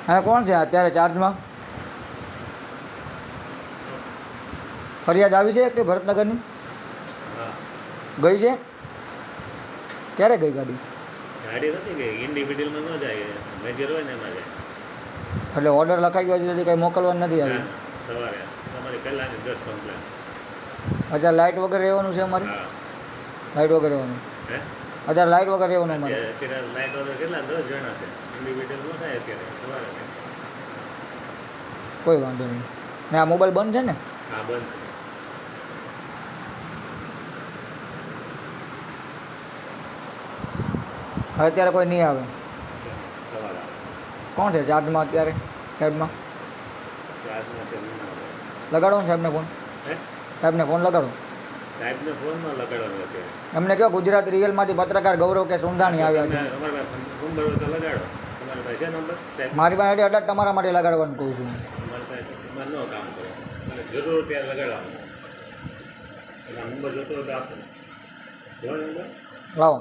હા કોણ છે અત્યારે ચાર્જમાં? ફરિયાદ આવી છે કે ભરતનગરની ગઈ છે? ક્યારે ગઈ ગાડી? ગાડી નથી ગઈ, ઇન્ડિવિડ્યુઅલમાં ન જાય, મેજર હોય ને એમાં જાય. એટલે ઓર્ડર લખાઈ ગયો છે કંઈ મોકલવાનું નથી આવી? સવારે તમારી પહેલાંની 10 કમ્પ્લેન. અત્યારે લાઇટ વગર રહેવાનું છે અમારે? હા, લાઇટ વગર રહેવાનું. હે અત્યારે લાઇટ વગર રહેવાનું અમારે? અત્યારે લાઇટ વગર કેટલા 10 જણા છે, ઇન્ડિવિડ્યુઅલ ન થાય અત્યારે સવારે. કોઈ વાંધો નહીં. ને આ મોબાઈલ બંધ છે ને? હા, બંધ છે. હવે અત્યારે કોઈ નહીં આવે? સવારે કોણ છે ચાર્જમાં અત્યારે સાહેબમાં? ચાર્જમાં છે લગાડો ને સાહેબને ફોન. હે સાહેબને ફોન લગાડો. સાહેબને ફોનમાં લગાડવાનું અત્યારે. એમને કહો ગુજરાત રિયલમાંથી પત્રકાર ગૌરવ કે સુંધાણી આવ્યા છે. અમારા પાસે નંબર હોય તો લગાડો. તમારી પાસે છે નંબર? મારી પાસે અડાટ તમારા માટે લગાડવાનું કહું છું. તમારી પાસે એમાં ન કામ કરે, એટલે જરૂર ત્યારે લગાડવાનું. એના નંબર જોતો હોય તો આપો. જો નંબર લાવો.